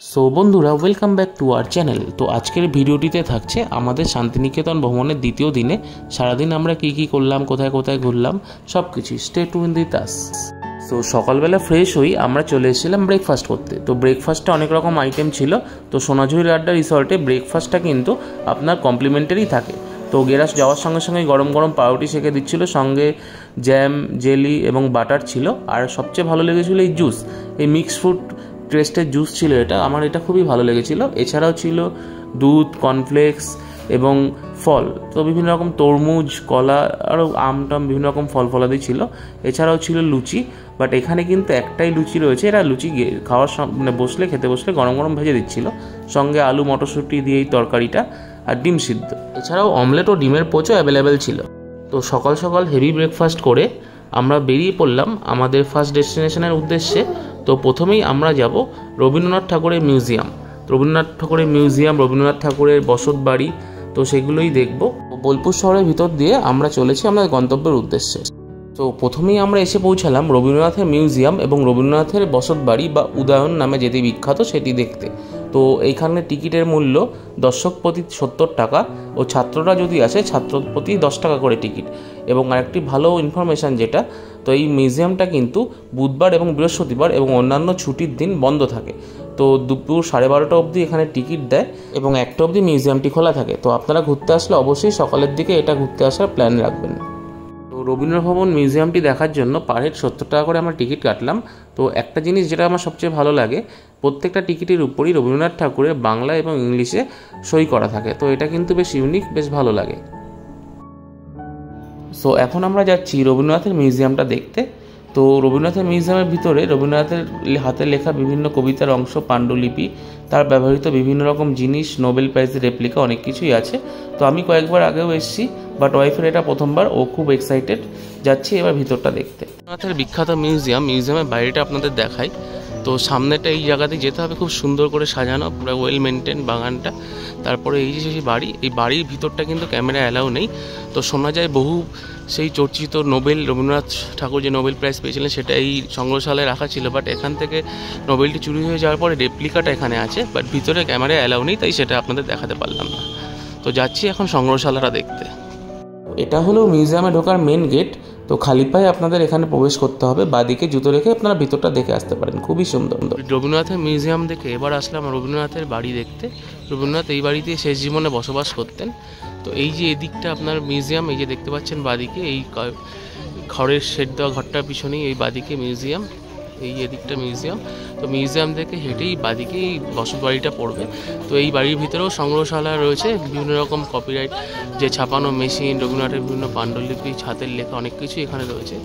So বন্ধুরা, welcome back to our channel. তো আজকের ভিডিওটিতে থাকছে আমাদের শান্তিনিকেতন ভ্রমণের দ্বিতীয় দিনে সারাদিন আমরা কি করলাম, কোথায় কোথায় ঘুরলাম, সব কিছু। Stay twin with us. তো সকালবেলা ফ্রেশ হই আমরা চলে এসেছিলাম ব্রেকফাস্ট করতে। তো ব্রেকফাস্টে অনেক রকম আইটেম ছিল। তো সোনাঝুরি আড্ডা রিসর্টে ব্রেকফাস্টটা কিন্তু আপনার কমপ্লিমেন্টারি থাকে। তো গেরাস যাওয়ার সঙ্গে সঙ্গে গরম গরম পাউরুটি সেঁকে দিচ্ছিলো, সঙ্গে জ্যাম, জেলি এবং বাটার ছিল। আর সবচেয়ে ভালো লেগেছিলো এই জুস, এই মিক্স ফ্রুট টেস্টের জুস ছিল এটা, আমার এটা খুবই ভালো লেগেছিলো। এছাড়াও ছিল দুধ, কর্নফ্লেক্স এবং ফল। তো বিভিন্ন রকম তরমুজ, কলা, আরও আম টাম বিভিন্ন রকম ফল ফলাদি ছিল। এছাড়াও ছিল লুচি, বাট এখানে কিন্তু একটাই লুচি রয়েছে। এরা লুচি খাওয়ার মানে বসলে খেতে বসলে গরম গরম ভেজে দিচ্ছিল, সঙ্গে আলু মটরশুঁটি দিয়ে এই তরকারিটা আর ডিম সিদ্ধ। এছাড়াও অমলেট ও ডিমের পোচও অ্যাভেলেবেল ছিল। তো সকাল সকাল হেভি ব্রেকফাস্ট করে আমরা বেরিয়ে পড়লাম আমাদের ফার্স্ট ডেস্টিনেশনের উদ্দেশ্যে। তো প্রথমেই আমরা যাব রবীন্দ্রনাথ ঠাকুরের মিউজিয়াম। রবীন্দ্রনাথ ঠাকুরের মিউজিয়াম, রবীন্দ্রনাথ ঠাকুরের বসত বাড়ি, তো সেগুলোই দেখব। বোলপুর শহরের ভিতর দিয়ে আমরা চলেছি আমাদের গন্তব্যের উদ্দেশ্যে। তো প্রথমেই আমরা এসে পৌঁছালাম রবীন্দ্রনাথের মিউজিয়াম এবং রবীন্দ্রনাথের বসত বাড়ি বা উদয়ন নামে যেটি বিখ্যাত সেটি দেখতে। তো এইখানে টিকিটের মূল্য দর্শক প্রতি 70 টাকা ও ছাত্ররা যদি আসে ছাত্র প্রতি 10 টাকা করে টিকিট। এবং আরেকটি ভালো ইনফরমেশান যেটা, তো এই মিউজিয়ামটা কিন্তু বুধবার এবং বৃহস্পতিবার এবং অন্যান্য ছুটির দিন বন্ধ থাকে। তো দুপুর 12:30 অবধি এখানে টিকিট দেয় এবং 1টা অবধি মিউজিয়ামটি খোলা থাকে। তো আপনারা ঘুরতে আসলে অবশ্যই সকালের দিকে এটা ঘুরতে আসার প্ল্যান রাখবেন। তো রবীন্দ্রভবন মিউজিয়ামটি দেখার জন্য পার হেড 70 টাকা করে আমরা টিকিট কাটলাম। তো একটা জিনিস যেটা আমার সবচেয়ে ভালো লাগে, প্রত্যেকটা টিকিটের উপরই রবীন্দ্রনাথ ঠাকুরের বাংলা এবং ইংলিশে সই করা থাকে। তো এটা কিন্তু বেশ ইউনিক, বেশ ভালো লাগে। সো এখন আমরা যাচ্ছি রবীন্দ্রনাথের মিউজিয়ামটা দেখতে। তো রবীন্দ্রনাথের মিউজিয়ামের ভিতরে রবীন্দ্রনাথের হাতে লেখা বিভিন্ন কবিতার অংশ, পাণ্ডুলিপি, তার ব্যবহৃত বিভিন্ন রকম জিনিস, নোবেল প্রাইজের রেপ্লিকা, অনেক কিছুই আছে। তো আমি কয়েকবার আগেও এসেছি, বাট ওয়াইফের এটা প্রথমবার, ও খুব এক্সাইটেড। যাচ্ছি এবার ভিতরটা দেখতে। রবীন্দ্রনাথের বিখ্যাত মিউজিয়ামের বাইরেটা আপনাদের দেখাই। তো সামনেটা এই জায়গাতেই যেতে হবে, খুব সুন্দর করে সাজানো, পুরো ওয়েল মেনটেন বাগানটা। তারপরে এই যে সেই বাড়ি, এই বাড়ির ভিতরটা কিন্তু ক্যামেরা অ্যালাউ নেই। তো শোনা যায় বহু সেই চর্চিত রবীন্দ্রনাথ ঠাকুর যে নোবেল প্রাইজ পেয়েছিলেন সেটা এই সংগ্রহশালায় রাখা ছিল, বাট এখান থেকে নোবেলটি চুরি হয়ে যাওয়ার পরে রেপ্লিকাটা এখানে আছে, বাট ভিতরে ক্যামেরা অ্যালাউ নেই, তাই সেটা আপনাদের দেখাতে পারলাম না। তো যাচ্ছি এখন সংগ্রহশালাটা দেখতে। এটা হলো মিউজিয়ামে ঢোকার মেন গেট। তো খালি পায়ে আপনাদের এখানে প্রবেশ করতে হবে, বাদিকে জুতো রেখে আপনারা ভিতরটা দেখে আসতে পারেন, খুবই সুন্দর। রবীন্দ্রনাথের মিউজিয়াম দেখে এবার আসলাম রবীন্দ্রনাথের বাড়ি দেখতে। রবীন্দ্রনাথ এই বাড়িতে শেষ জীবনে বসবাস করতেন। তো এই যে এদিকটা আপনার মিউজিয়াম, এই যে দেখতে পাচ্ছেন বাদিকে, এই খড়ের শেড দেওয়া ঘরটার পিছনেই এই বাদিকে মিউজিয়াম, এই এদিকটা মিউজিয়াম। তো মিউজিয়াম থেকে হেঁটেই বাদিকেই বসত বাড়িটা পড়বে। তো এই বাড়ির ভিতরেও সংগ্রহশালা রয়েছে, বিভিন্ন রকম কপিরাইট যে ছাপানো মেশিন, রবীন্দ্রনাথের বিভিন্ন পাণ্ডুলিপি, হাতের লেখা, অনেক কিছুই এখানে রয়েছে।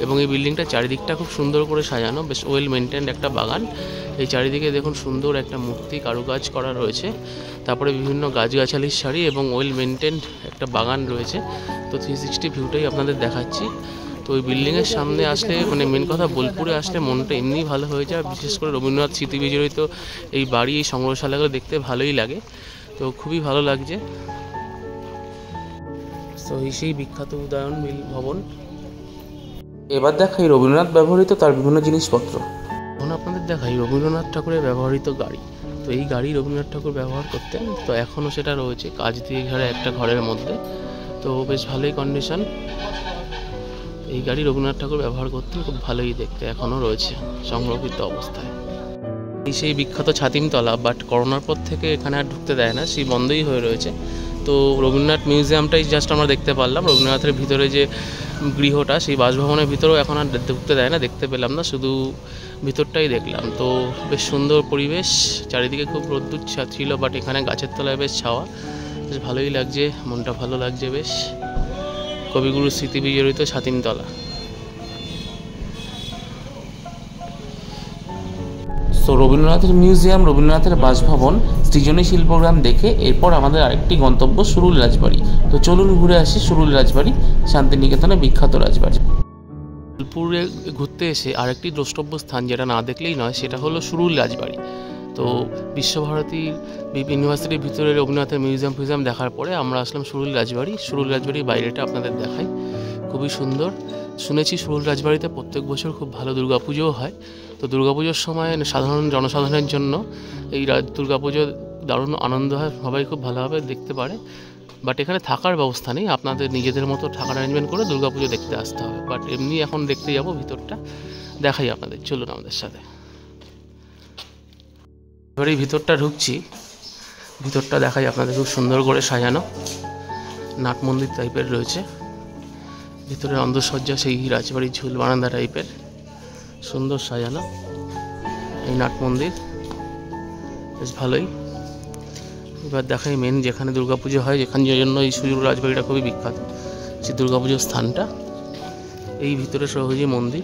এবং এই বিল্ডিংটার চারিদিকটা খুব সুন্দর করে সাজানো, বেশ ওয়েল মেনটেন্ড একটা বাগান। এই চারিদিকে দেখুন সুন্দর একটা মূর্তি কারুকাজ করা রয়েছে। তারপরে বিভিন্ন গাছগাছালির সারি এবং ওয়েল মেনটেন্ড একটা বাগান রয়েছে। তো 360 ভিউটাই আপনাদের দেখাচ্ছি। তো ওই বিল্ডিংয়ের সামনে আসলে, মানে মেন কথা বোলপুরে আসলে মনটা এমনিই ভালো হয়ে যায়। বিশেষ করে রবীন্দ্রনাথ স্মৃতি বিজড়িত এই বাড়ি, এই সংগ্রহশালাগুলো দেখতে ভালোই লাগে। তো খুবই ভালো লাগছে। তো সেই বিখ্যাত উদয়ন ভবন। এবার দেখাই রবীন্দ্রনাথ ব্যবহৃত তার বিভিন্ন জিনিসপত্র। এখন আপনাদের দেখাই রবীন্দ্রনাথ ঠাকুরের ব্যবহৃত গাড়ি। তো এই গাড়ি রবীন্দ্রনাথ ঠাকুর ব্যবহার করতেন, তো এখনও সেটা রয়েছে কাঁচ দিয়ে ঘেরা একটা ঘরের মধ্যে। তো বেশ ভালোই কন্ডিশন। এই গাড়ি রবীন্দ্রনাথ ঠাকুর ব্যবহার করতেন, খুব ভালোই দেখতে, এখনও রয়েছে সংরক্ষিত অবস্থায়। এই সেই বিখ্যাত ছাতিমতলা, বাট করোনার পর থেকে এখানে আর ঢুকতে দেয় না, সেই বন্ধই হয়ে রয়েছে। তো রবীন্দ্রনাথ মিউজিয়ামটাই জাস্ট আমরা দেখতে পারলাম। রবীন্দ্রনাথের ভিতরে যে গৃহটা, সেই বাসভবনের ভিতরেও এখন আর ঢুকতে দেয় না, দেখতে পেলাম না, শুধু ভিতরটাই দেখলাম। তো বেশ সুন্দর পরিবেশ, চারিদিকে খুব রোদ্দুর ছিল, বাট এখানে গাছের তলায় বেশ ছাওয়া, বেশ ভালোই লাগছে, মনটা ভালো লাগছে বেশ। কবিগুরুর স্মৃতি বিজড়িত ছাতিমতলা। সো রবীন্দ্রনাথের মিউজিয়াম, রবীন্দ্রনাথের বাসভবন, সৃজনী শিল্পগ্রাম দেখে এরপর আমাদের আরেকটি গন্তব্য সুরুল রাজবাড়ি। তো চলুন ঘুরে আসি সুরুল রাজবাড়ি, শান্তিনিকেতনের বিখ্যাত রাজবাড়ি। বোলপুরে ঘুরতে এসে আরেকটি দ্রষ্টব্য স্থান যেটা না দেখলেই নয়, সেটা হলো সুরুল রাজবাড়ি। তো বিশ্বভারতী ইউনিভার্সিটির ভিতরে রবীন্দ্রনাথের মিউজিয়াম দেখার পরে আমরা আসলাম সুরুল রাজবাড়ি। সুরুল রাজবাড়ির বাইরেটা আপনাদের দেখাই, খুবই সুন্দর। শুনেছি সুরুল রাজবাড়িতে প্রত্যেক বছর খুব ভালো দুর্গাপুজোও হয়। তো দুর্গাপুজোর সময় সাধারণ জনসাধারণের জন্য এই দুর্গাপুজো দারুণ আনন্দ হয়, সবাই খুব ভালোভাবে দেখতে পারে। বাট এখানে থাকার ব্যবস্থা নেই, আপনাদের নিজেদের মতো থাকার অ্যারেঞ্জমেন্ট করে দুর্গাপুজো দেখতে আসতে হবে। বাট এমনি এখন দেখতে যাবো, ভিতরটা দেখাই আপনাদের, চলুন আমাদের সাথে। এবার এই ভিতরটা ঢুকছি, ভিতরটা দেখাই আপনাদের, খুব সুন্দর করে সাজানো, নাট মন্দির টাইপের রয়েছে। ভিতরের অন্দরসজ্জা সেই রাজবাড়ির ঝুল বারান্দা টাইপের, সুন্দর সাজানো এই নাট মন্দির, বেশ ভালোই। এবার দেখাই মেন যেখানে দুর্গাপুজো হয়, যেখানে জন্য এই সুজুর রাজবাড়িটা খুবই বিখ্যাত, যে দুর্গাপুজোর স্থানটা। এই ভিতরে সহজে মন্দির,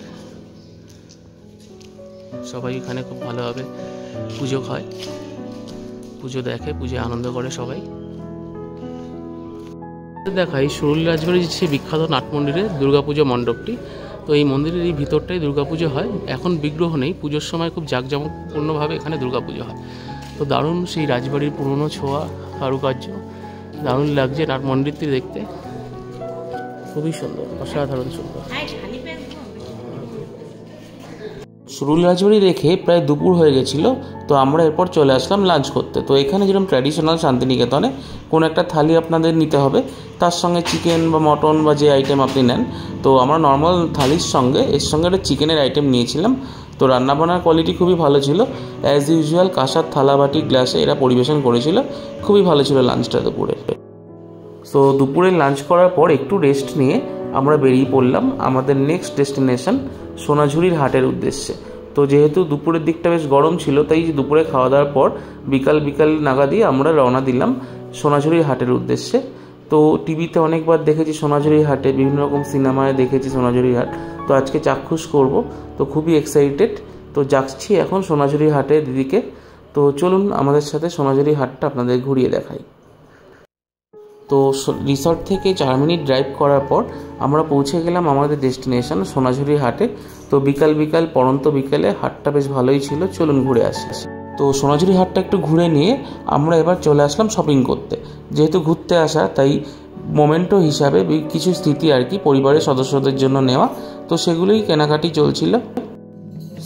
সবাই এখানে খুব ভালোভাবে পুজো হয়, পুজো দেখে, পুজোয় আনন্দ করে সবাই। দেখাই সুরুল রাজবাড়ির যে বিখ্যাত নাট মন্দিরের দুর্গাপুজো মণ্ডপটি। তো এই মন্দিরের এই ভিতরটাই দুর্গাপুজো হয়। এখন বিগ্রহ নেই, পুজোর সময় খুব জাঁকজমকপূর্ণভাবে এখানে দুর্গাপুজো হয়। তো দারুণ সেই রাজবাড়ির পুরনো ছোঁয়া, কারুকার্য দারুণ লাগছে। নাট মন্দিরটি দেখতে খুবই সুন্দর, অসাধারণ সুন্দর। সুরুল রাজবাড়ি দেখে প্রায় দুপুর হয়ে গেছিলো, তো আমরা এরপর চলে আসলাম লাঞ্চ করতে। তো এখানে যেরকম ট্র্যাডিশনাল শান্তিনিকেতনে কোনো একটা থালি আপনাদের নিতে হবে, তার সঙ্গে চিকেন বা মটন বা যে আইটেম আপনি নেন। তো আমরা নর্মাল থালির সঙ্গে এর সঙ্গে একটা চিকেনের আইটেম নিয়েছিলাম। তো রান্নাবান্নার কোয়ালিটি খুবই ভালো ছিল, অ্যাজ ইউজুয়াল কাঁসার থালা বাটি গ্লাসে এরা পরিবেশন করেছিল, খুবই ভালো ছিল লাঞ্চটা দুপুরে। তো দুপুরে লাঞ্চ করার পর একটু রেস্ট নিয়ে আমরা বেরিয়ে পড়লাম আমাদের নেক্সট ডেস্টিনেশন সোনাঝুরির হাটের উদ্দেশ্যে। তো যেহেতু দুপুরের দিকটা বেশ গরম ছিল, তাই দুপুরে খাওয়া দাওয়ার পর বিকাল নাগাদই আমরা রওনা দিলাম সোনাঝুরির হাটের উদ্দেশ্যে। তো টিভিতে অনেকবার দেখেছি সোনাঝুরির হাটে, বিভিন্ন রকম সিনেমায় দেখেছি সোনাঝুরির হাট, তো আজকে চাক্ষুষ করব, তো খুবই এক্সাইটেড। তো যাচ্ছি এখন সোনাঝুরির হাটে দিদিকে। তো চলুন আমাদের সাথে সোনাঝুরির হাটটা আপনাদের ঘুরিয়ে দেখাই। তো রিসর্ট থেকে 4 মিনিট ড্রাইভ করার পর আমরা পৌঁছে গেলাম আমাদের ডেস্টিনেশন সোনাঝুরির হাটে। তো বিকাল পরন্ত বিকালে হাটটা বেশ ভালোই ছিল, চলুন ঘুরে আসি। তো সোনাঝুরি হাটটা একটু ঘুরে নিয়ে আমরা এবার চলে আসলাম শপিং করতে। যেহেতু ঘুরতে আসা, তাই মোমেন্টো হিসাবে কিছু স্মৃতি আর কি পরিবারের সদস্যদের জন্য নেওয়া, তো সেগুলোই কেনাকাটি চলছিল।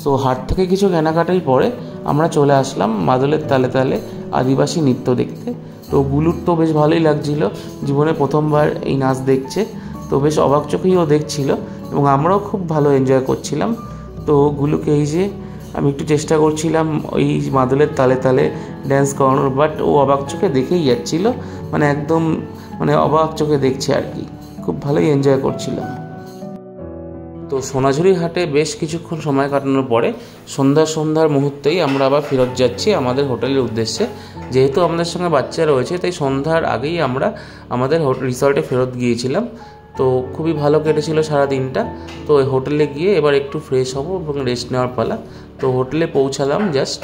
তো হাট থেকে কিছু কেনাকাটির পরে আমরা চলে আসলাম মাদলের তালে তালে আদিবাসী নৃত্য দেখতে। তো গুলুর তো বেশ ভালোই লাগছিল, জীবনে প্রথমবার এই নাচ দেখছে, তো বেশ অবাক চোখেই ও দেখছিল এবং আমরাও খুব ভালো এনজয় করছিলাম। তো গুলুকে এই যে আমি একটু চেষ্টা করছিলাম ওই মাদলের তালে তালে ড্যান্স করানোর, বাট ও অবাক চোখে দেখেই যাচ্ছিল, একদম অবাক চোখে দেখছে আর কি, খুব ভালোই এনজয় করছিলাম। তো সোনাঝুরি হাটে বেশ কিছুক্ষণ সময় কাটানোর পরে সন্ধ্যার মুহূর্তেই আমরা আবার ফেরত যাচ্ছি আমাদের হোটেলের উদ্দেশ্যে। যেহেতু আমাদের সঙ্গে বাচ্চা রয়েছে, তাই সন্ধ্যার আগেই আমরা আমাদের রিসর্টে ফেরত গিয়েছিলাম। তো খুবই ভালো কেটেছিল সারা দিনটা। তো ওই হোটেলে গিয়ে এবার একটু ফ্রেশ হব এবং রেস্ট নেওয়ার পালা। তো হোটেলে পৌঁছালাম জাস্ট।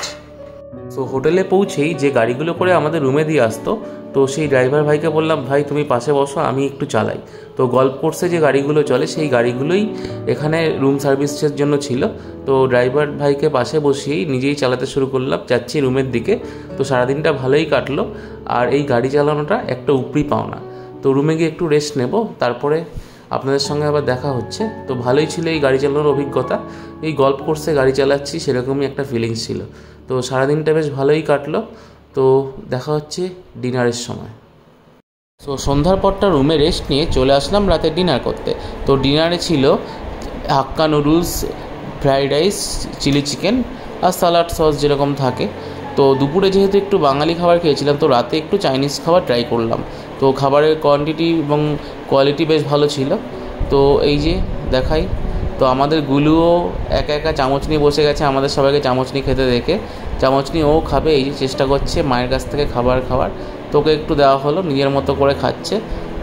তো হোটেলে পৌঁছেই যে গাড়িগুলো করে আমাদের রুমে দিয়ে আসতো, তো সেই ড্রাইভার ভাইকে বললাম, ভাই তুমি পাশে বসো, আমি একটু চালাই। তো গল্ফ কোর্সে যে গাড়িগুলো চলে সেই গাড়িগুলোই এখানে রুম সার্ভিসের জন্য ছিল। তো ড্রাইভার ভাইকে পাশে বসিয়েই নিজেই চালাতে শুরু করলাম, যাচ্ছি রুমের দিকে। তো সারাদিনটা ভালোই কাটলো, আর এই গাড়ি চালানোটা একটা উপরি পাওনা। তো রুমে গিয়ে একটু রেস্ট নেব, তারপরে আপনাদের সঙ্গে আবার দেখা হচ্ছে। তো ভালোই ছিল এই গাড়ি চালানোর অভিজ্ঞতা, এই গল্ফ কোর্সে গাড়ি চালাচ্ছি সেরকমই একটা ফিলিংস ছিল। তো সারাদিনটা বেশ ভালোই কাটলো। তো দেখা হচ্ছে ডিনারের সময়। তো সন্ধ্যার পরটা রুমে রেস্ট নিয়ে চলে আসলাম রাতে ডিনার করতে। তো ডিনারে ছিল hakka noodles, fried rice, chilli chicken আর সালাড সস যেরকম থাকে। তো দুপুরে যেহেতু একটু বাঙালি খাবার খেয়েছিলাম, তো রাতে একটু চাইনিজ খাবার ট্রাই করলাম। তো খাবারের কোয়ান্টিটি এবং কোয়ালিটি বেশ ভালো ছিল। তো এই যে দেখাই, তো আমাদের গুলুও একা চামচ নিয়ে বসে গেছে, আমাদের সবাইকে চামচ নিয়ে খেতে দেখে। চামচ নিয়ে ও খাবে, এই যে চেষ্টা করছে মায়ের কাছ থেকে খাবার খাওয়ার। তোকে একটু দেওয়া হলো, নিজের মতো করে খাচ্ছে।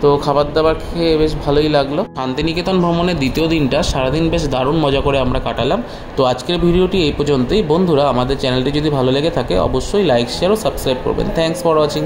তো খাবার দাবার খেয়ে বেশ ভালোই লাগলো। শান্তিনিকেতন ভ্রমণের দ্বিতীয় দিনটা সারাদিন বেশ দারুণ মজা করে আমরা কাটালাম। তো আজকের ভিডিওটি এই পর্যন্তই। বন্ধুরা, আমাদের চ্যানেলটি যদি ভালো লেগে থাকে অবশ্যই লাইক, শেয়ার ও সাবস্ক্রাইব করবেন। Thanks for watching.